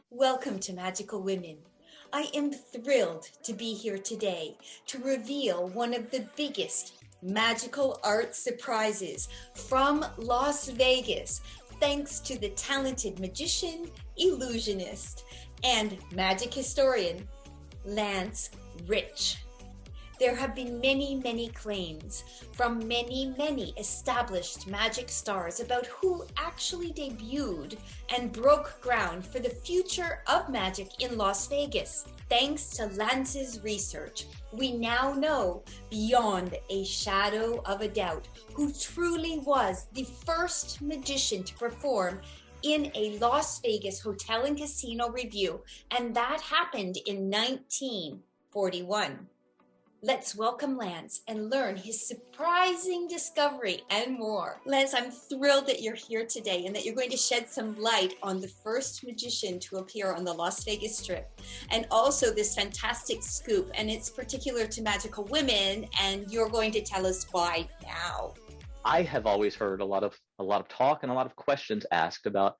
Welcome to Magical Women. I am thrilled to be here today to reveal one of the biggest magical art surprises from Las Vegas, thanks to the talented magician, illusionist, and magic historian, Lance Rich. There have been many claims from many established magic stars about who actually debuted and broke ground for the future of magic in Las Vegas. Thanks to Lance's research, we now know beyond a shadow of a doubt who truly was the first magician to perform in a Las Vegas Hotel and Casino Revue, and that happened in 1941. Let's welcome Lance and learn his surprising discovery and more. Lance, I'm thrilled that you're here today and that you're going to shed some light on the first magician to appear on the Las Vegas Strip, and also this fantastic scoop, and it's particular to magical women, and you're going to tell us why now. I have always heard a lot of talk and a lot of questions asked about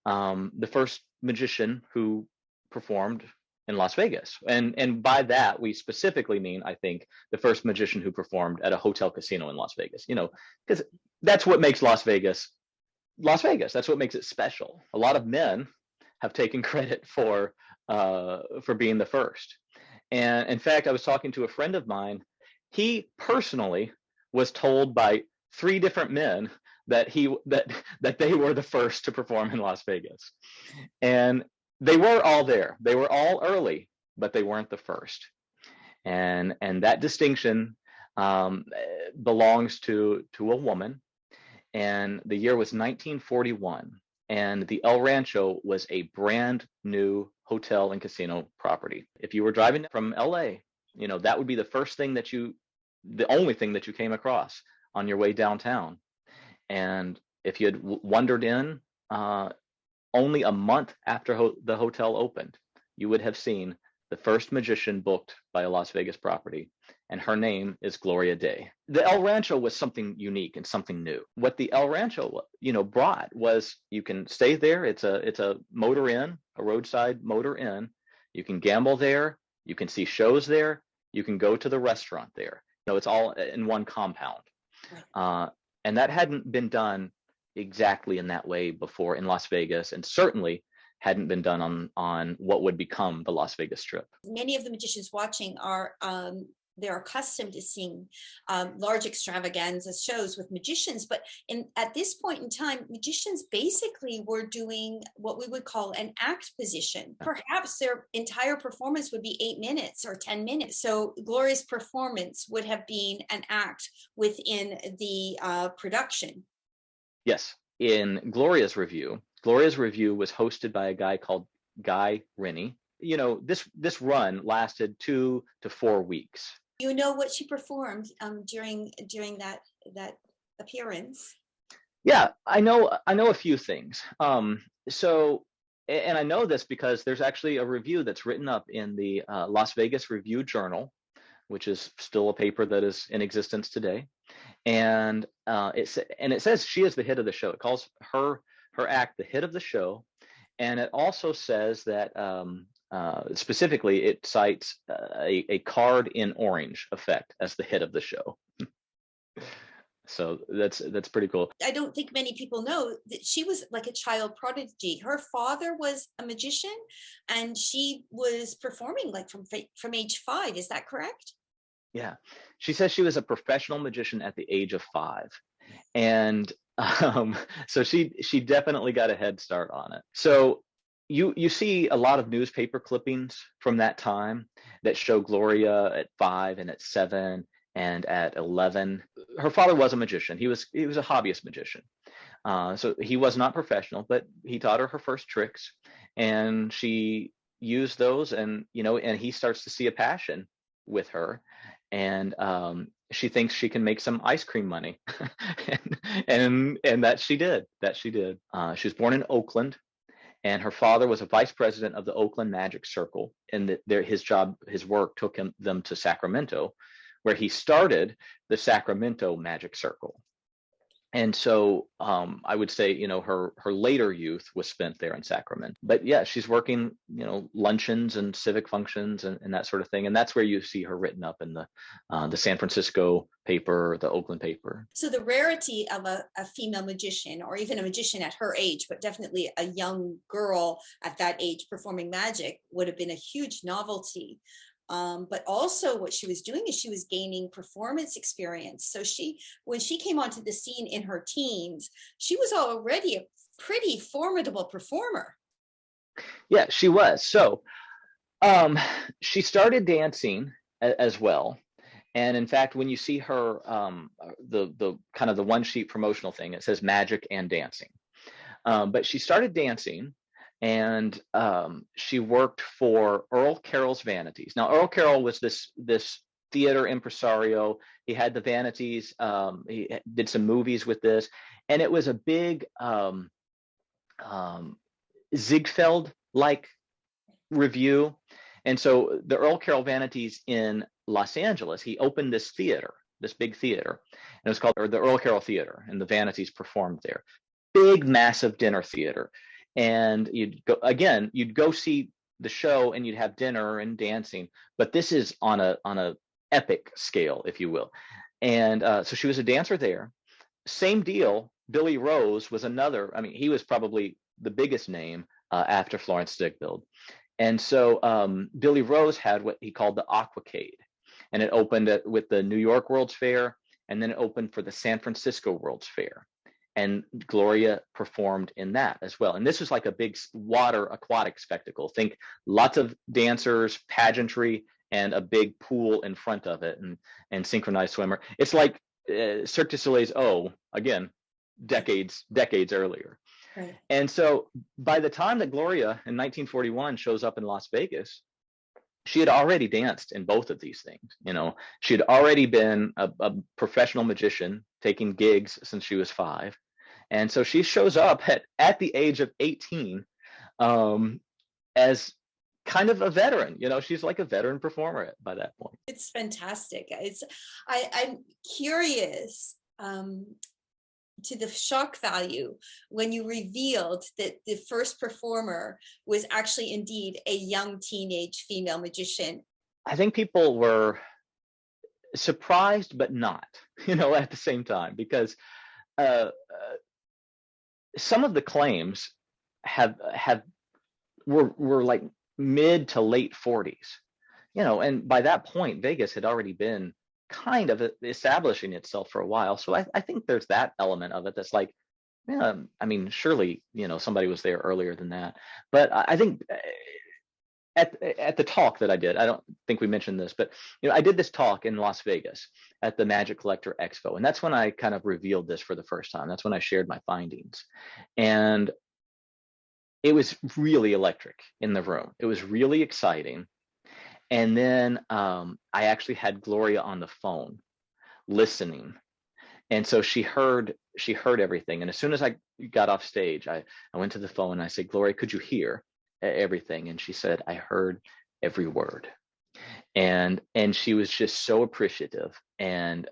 the first magician who performed in Las Vegas. And by that, we specifically mean, I think, the first magician who performed at a hotel casino in Las Vegas, because that's what makes Las Vegas, Las Vegas. That's what makes it special. A lot of men have taken credit for being the first. And in fact, I was talking to a friend of mine. He personally was told by 3 different men that they were the first to perform in Las Vegas. And they were all there. They were all early, but they weren't the first. And that distinction belongs to a woman. And the year was 1941. And the El Rancho was a brand new hotel and casino property. If you were driving from LA, that would be the only thing that you came across on your way downtown. And if you had wandered in, only a month after the hotel opened, you would have seen the first magician booked by a Las Vegas property, and her name is Gloria Dea. The El Rancho was something unique and something new. What the El Rancho, brought was you can stay there. It's a motor inn, a roadside motor inn. You can gamble there. You can see shows there. You can go to the restaurant there. It's all in one compound, and that hadn't been done exactly in that way before in Las Vegas, and certainly hadn't been done on what would become the Las Vegas Strip. Many of the magicians watching are they're accustomed to seeing large extravaganza shows with magicians, but at this point in time, magicians basically were doing what we would call an act position. Perhaps their entire performance would be 8 minutes or 10 minutes. So Gloria's performance would have been an act within the production. Yes, in Gloria's Revue was hosted by a guy called Guy Rennie. This run lasted 2 to 4 weeks. You know what she performed during that appearance? Yeah, I know a few things. So, and I know this because there's actually a review that's written up in the Las Vegas Review Journal, which is still a paper that is in existence today. And it says she is the hit of the show. It calls her act the hit of the show, and it also says that specifically it cites a card in orange effect as the hit of the show. So that's pretty cool. I don't think many people know that she was like a child prodigy. Her father was a magician, and she was performing like from age 5. Is that correct? Yeah, she says she was a professional magician at the age of 5, and so she definitely got a head start on it. So you see a lot of newspaper clippings from that time that show Gloria at 5 and at 7 and at 11. Her father was a magician. He was a hobbyist magician, so he was not professional, but he taught her first tricks, and she used those, and and he starts to see a passion with her. And she thinks she can make some ice cream money, and that she did. She was born in Oakland, and her father was a vice president of the Oakland Magic Circle. And his work took them to Sacramento, where he started the Sacramento Magic Circle. And so I would say, her later youth was spent there in Sacramento. But yeah, she's working, luncheons and civic functions and that sort of thing. And that's where you see her written up in the San Francisco paper, the Oakland paper. So the rarity of a female magician, or even a magician at her age, but definitely a young girl at that age performing magic, would have been a huge novelty. But also what she was doing is she was gaining performance experience. So when she came onto the scene in her teens, she was already a pretty formidable performer. Yeah, she was. So she started dancing as well. And in fact, when you see her, the kind of the one sheet promotional thing, it says magic and dancing. But she started dancing. And she worked for Earl Carroll's Vanities. Now, Earl Carroll was this theater impresario. He had the Vanities. He did some movies with this, and it was a big Ziegfeld-like review. And so the Earl Carroll Vanities in Los Angeles, he opened this theater, this big theater, and it was called the Earl Carroll Theater, and the Vanities performed there. Big, massive dinner theater. And you'd go see the show, and you'd have dinner and dancing. But this is on a epic scale, if you will. And so she was a dancer there. Same deal. Billy Rose was another. I mean, he was probably the biggest name after Florence Ziegfeld. And so Billy Rose had what he called the Aquacade, and it opened with the New York World's Fair, and then it opened for the San Francisco World's Fair. And Gloria performed in that as well. And this was like a big water aquatic spectacle. Think lots of dancers, pageantry, and a big pool in front of it, and synchronized swimmer. It's like Cirque du Soleil's again, decades earlier. Right. And so by the time that Gloria in 1941 shows up in Las Vegas, she had already danced in both of these things. She had already been a professional magician, taking gigs since she was 5. And so she shows up at the age of 18 as kind of a veteran. She's like a veteran performer by that point. It's fantastic. I'm curious to the shock value when you revealed that the first performer was actually indeed a young teenage female magician. I think people were surprised, but not, at the same time, because some of the claims were like mid to late 40s, and by that point, Vegas had already been kind of establishing itself for a while. So I think there's that element of it that's like, yeah, I mean, surely, somebody was there earlier than that. But I think at the talk that I did, I don't think we mentioned this, but I did this talk in Las Vegas at the Magic Collector Expo, and that's when I kind of revealed this for the first time. That's when I shared my findings, and it was really electric in the room. It was really exciting. And then I actually had Gloria on the phone listening, and so she heard everything. And as soon as I got off stage, I went to the phone and I said, "Gloria, could you hear everything?" And she said, "I heard every word." And she was just so appreciative. And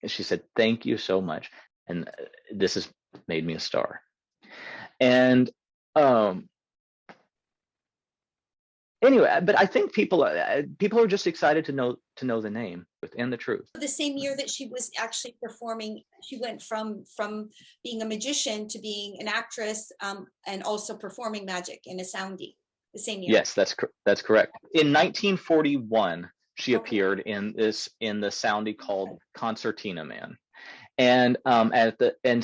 she said, "Thank you so much. And this has made me a star." And anyway, but I think people are just excited to know the name and the truth. The same year that she was actually performing, she went from being a magician to being an actress, and also performing magic in a soundie. The same year. Yes, that's correct. In 1941, she appeared in the soundie called Concertina Man, and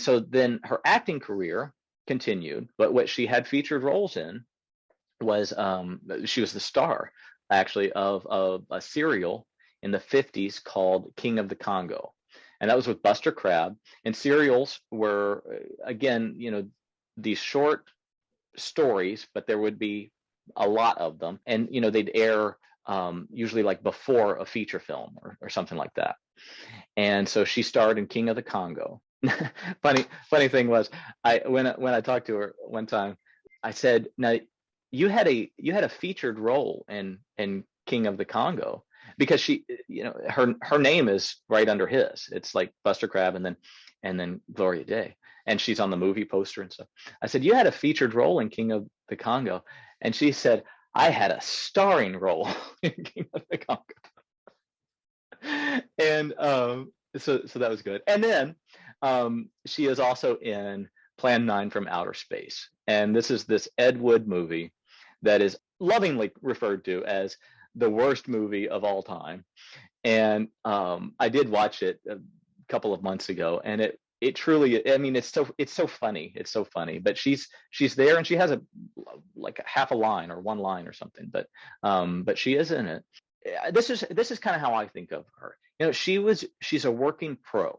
so then her acting career continued. But what she had featured roles in was she was the star actually of a serial in the 50s called King of the Kongo, and that was with Buster Crabbe. And serials were again, these short stories, but there would be a lot of them, and they'd air usually like before a feature film or something like that. And so she starred in King of the Kongo. funny thing was, when I talked to her one time, I said, "Now you had a featured role in King of the Kongo," because she, her name is right under his. It's like Buster Crabbe, and then and then Gloria Dea, and she's on the movie poster and stuff. I said, you had a featured role in King of the Congo, and she said, I had a starring role in King of the Congo. And so that was good. And then she is also in Plan 9 from Outer Space, and this is this Ed Wood movie that is lovingly referred to as the worst movie of all time. And I did watch it a couple of months ago, and it truly, I mean, it's so funny. It's so funny. But she's there, and she has like half a line or one line or something. But she is in it. This is kind of how I think of her. You know, she's a working pro.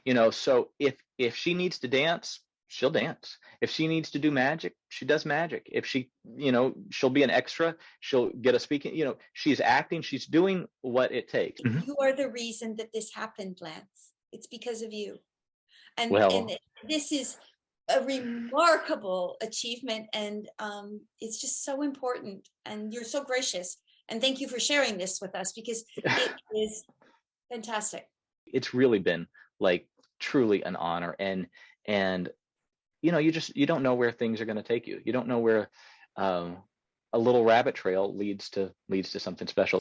You know, so if she needs to dance, she'll dance. If she needs to do magic, she does magic. If she, you know, she'll be an extra, she'll get a speaking, you know, she's acting, she's doing what it takes. You are the reason that this happened, Lance. It's because of you. And this is a remarkable achievement, and it's just so important, and you're so gracious, and thank you for sharing this with us, because it is fantastic. It's really been like truly an honor, and you know, you don't know where things are going to take you. You don't know where a little rabbit trail leads to something special.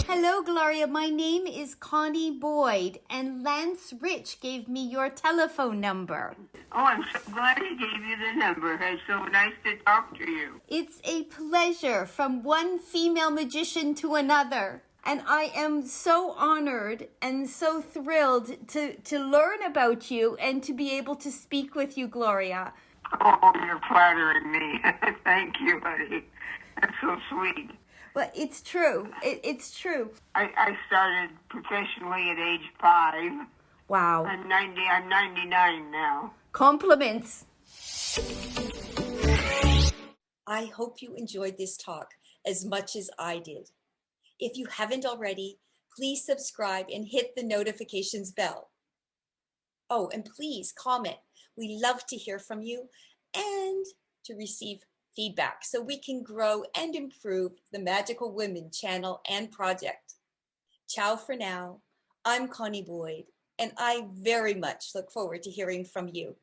Hello, Gloria. My name is Connie Boyd, and Lance Rich gave me your telephone number. Oh, I'm so glad he gave you the number. It's so nice to talk to you. It's a pleasure, from one female magician to another. And I am so honored and so thrilled to learn about you and to be able to speak with you, Gloria. Oh, you're flattering me. Thank you, buddy. That's so sweet. Well, it's true. It's true. I started professionally at age 5. Wow. I'm 99 now. Compliments. I hope you enjoyed this talk as much as I did. If you haven't already, please subscribe and hit the notifications bell. Oh, and please comment. We love to hear from you and to receive feedback so we can grow and improve the Magical Women channel and project. Ciao for now. I'm Connie Boyd, and I very much look forward to hearing from you.